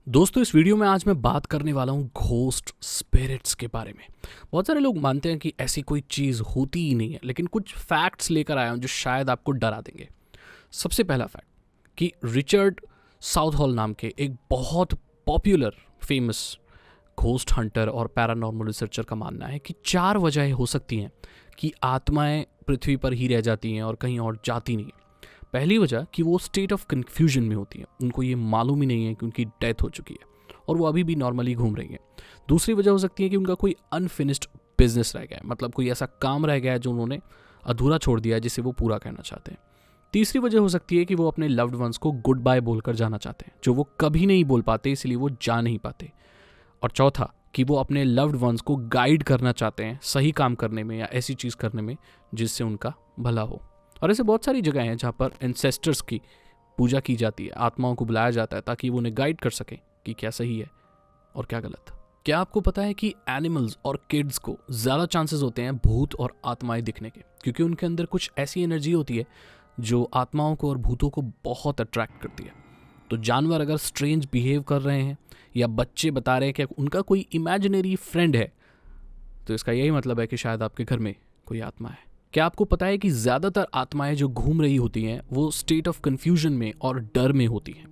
दोस्तों इस वीडियो में आज मैं बात करने वाला हूँ घोस्ट स्पिरिट्स के बारे में। बहुत सारे लोग मानते हैं कि ऐसी कोई चीज़ होती ही नहीं है, लेकिन कुछ फैक्ट्स लेकर आया हूँ जो शायद आपको डरा देंगे। सबसे पहला फैक्ट कि रिचर्ड साउथहॉल नाम के एक बहुत पॉपुलर फेमस घोस्ट हंटर और पैरानॉर्मल रिसर्चर का मानना है कि 4 वजहें हो सकती हैं कि आत्माएं पृथ्वी पर ही रह जाती हैं और कहीं और जाती नहीं है। पहली वजह कि वो स्टेट ऑफ कन्फ्यूजन में होती हैं, उनको ये मालूम ही नहीं है कि उनकी डेथ हो चुकी है और वो अभी भी नॉर्मली घूम रही हैं। दूसरी वजह हो सकती है कि उनका कोई अनफिनिश्ड बिजनेस रह गया है, मतलब कोई ऐसा काम रह गया है जो उन्होंने अधूरा छोड़ दिया है जिसे वो पूरा करना चाहते हैं। तीसरी वजह हो सकती है कि वो अपने लव्ड वंस को गुड बाय बोलकर जाना चाहते हैं, जो वो कभी नहीं बोल पाते इसलिए वो जा नहीं पाते। और चौथा कि वो अपने लव्ड वंस को गाइड करना चाहते हैं सही काम करने में या ऐसी चीज़ करने में जिससे उनका भला हो। और ऐसे बहुत सारी जगह हैं जहाँ पर एंसेस्टर्स की पूजा की जाती है, आत्माओं को बुलाया जाता है ताकि वो उन्हें गाइड कर सकें कि क्या सही है और क्या गलत। क्या आपको पता है कि एनिमल्स और किड्स को ज़्यादा चांसेस होते हैं भूत और आत्माएं दिखने के, क्योंकि उनके अंदर कुछ ऐसी एनर्जी होती है जो आत्माओं को और भूतों को बहुत अट्रैक्ट करती है। तो जानवर अगर स्ट्रेंज बिहेव कर रहे हैं या बच्चे बता रहे हैं कि उनका कोई इमेजिनरी फ्रेंड है, तो इसका यही मतलब है कि शायद आपके घर में कोई आत्मा है। क्या आपको पता है कि ज़्यादातर आत्माएं जो घूम रही होती हैं वो स्टेट ऑफ कन्फ्यूजन में और डर में होती हैं।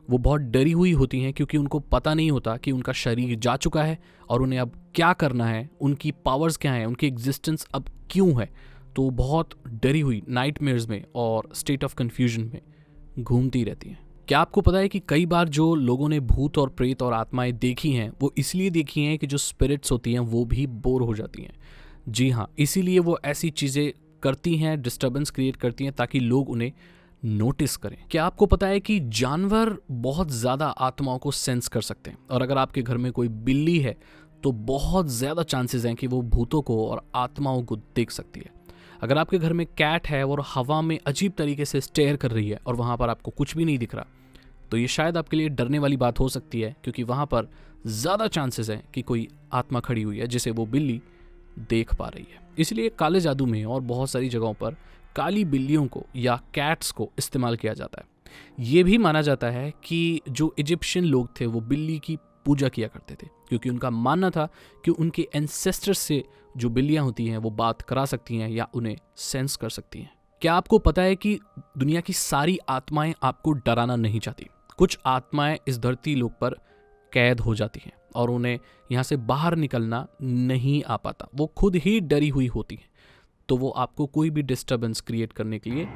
वो बहुत डरी हुई होती हैं क्योंकि उनको पता नहीं होता कि उनका शरीर जा चुका है और उन्हें अब क्या करना है, उनकी पावर्स क्या हैं, उनकी एग्जिस्टेंस अब क्यों है। तो बहुत डरी हुई नाइटमेयर्स में और स्टेट ऑफ कन्फ्यूजन में घूमती रहती हैं। क्या आपको पता है कि कई बार जो लोगों ने भूत और प्रेत और आत्माएं देखी हैं वो इसलिए देखी हैं कि जो स्पिरिट्स होती हैं वो भी बोर हो जाती हैं। जी हाँ, इसीलिए वो ऐसी चीज़ें करती हैं, डिस्टर्बेंस क्रिएट करती हैं ताकि लोग उन्हें नोटिस करें। क्या आपको पता है कि जानवर बहुत ज़्यादा आत्माओं को सेंस कर सकते हैं, और अगर आपके घर में कोई बिल्ली है तो बहुत ज़्यादा चांसेस हैं कि वो भूतों को और आत्माओं को देख सकती है। अगर आपके घर में कैट है और हवा में अजीब तरीके से स्टेयर कर रही है और वहाँ पर आपको कुछ भी नहीं दिख रहा, तो ये शायद आपके लिए डरने वाली बात हो सकती है, क्योंकि वहाँ पर ज़्यादा चांसेस हैं कि कोई आत्मा खड़ी हुई है जिसे वो बिल्ली देख पा रही है। इसलिए काले जादू में और बहुत सारी जगहों पर काली बिल्लियों को या कैट्स को इस्तेमाल किया जाता है। ये भी माना जाता है कि जो इजिप्शियन लोग थे वो बिल्ली की पूजा किया करते थे, क्योंकि उनका मानना था कि उनके एंसेस्टर्स से जो बिल्लियां होती हैं वो बात करा सकती हैं या उन्हें सेंस कर सकती हैं। क्या आपको पता है कि दुनिया की सारी आत्माएं आपको डराना नहीं चाहती। कुछ आत्माएं इस धरती लोक पर कैद हो जाती हैं और उन्हें यहाँ से बाहर निकलना नहीं आ पाता, वो खुद ही डरी हुई होती हैं, तो वो आपको कोई भी डिस्टर्बेंस क्रिएट करने के लिए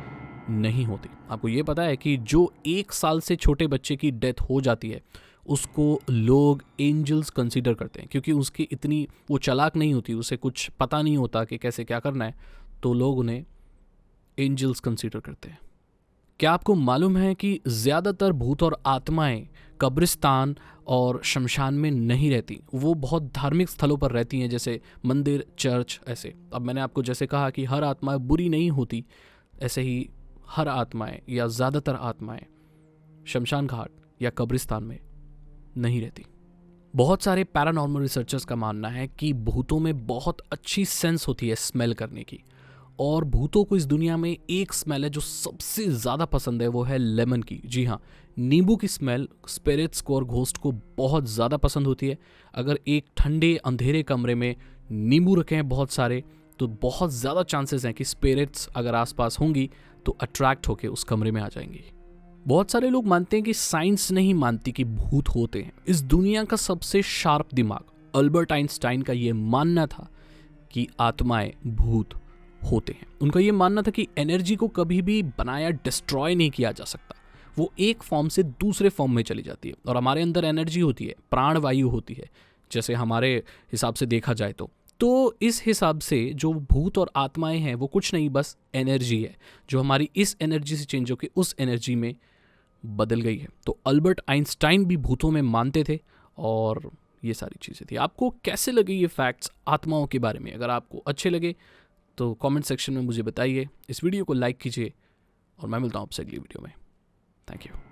नहीं होती। आपको ये पता है कि जो 1 साल से छोटे बच्चे की डेथ हो जाती है उसको लोग एंजल्स कंसीडर करते हैं, क्योंकि उसकी इतनी वो चालाक नहीं होती, उसे कुछ पता नहीं होता कि कैसे क्या करना है, तो लोग उन्हें एंजल्स कंसीडर करते हैं। क्या आपको मालूम है कि ज़्यादातर भूत और आत्माएं कब्रिस्तान और शमशान में नहीं रहती, वो बहुत धार्मिक स्थलों पर रहती हैं, जैसे मंदिर, चर्च ऐसे। अब मैंने आपको जैसे कहा कि हर आत्मा बुरी नहीं होती, ऐसे ही हर आत्माएं या ज़्यादातर आत्माएं शमशान घाट या कब्रिस्तान में नहीं रहती। बहुत सारे पैरानॉर्मल रिसर्चर्स का मानना है कि भूतों में बहुत अच्छी सेंस होती है स्मेल करने की, और भूतों को इस दुनिया में एक स्मेल है जो सबसे ज़्यादा पसंद है, वो है लेमन की। जी हाँ, नींबू की स्मेल स्पिरिट्स को और घोस्ट को बहुत ज़्यादा पसंद होती है। अगर एक ठंडे अंधेरे कमरे में नींबू रखे हैं बहुत सारे, तो बहुत ज़्यादा चांसेस हैं कि स्पिरिट्स अगर आसपास होंगी तो अट्रैक्ट होकर उस कमरे में आ जाएंगी। बहुत सारे लोग मानते हैं कि साइंस नहीं मानती कि भूत होते हैं। इस दुनिया का सबसे शार्प दिमाग अल्बर्ट आइंस्टाइन का ये मानना था कि आत्माएं भूत होते हैं। उनका ये मानना था कि एनर्जी को कभी भी बनाया डिस्ट्रॉय नहीं किया जा सकता, वो एक फॉर्म से दूसरे फॉर्म में चली जाती है। और हमारे अंदर एनर्जी होती है, प्राणवायु होती है, जैसे हमारे हिसाब से देखा जाए तो इस हिसाब से जो भूत और आत्माएं हैं वो कुछ नहीं, बस एनर्जी है जो हमारी इस एनर्जी से चेंज होकर उस एनर्जी में बदल गई है। तो अल्बर्ट आइंस्टाइन भी भूतों में मानते थे और ये सारी चीज़ें थी। आपको कैसे लगे ये फैक्ट्स आत्माओं के बारे में? अगर आपको अच्छे लगे तो कमेंट सेक्शन में मुझे बताइए, इस वीडियो को लाइक कीजिए और मैं मिलता हूँ आपसे अगली वीडियो में। Thank you.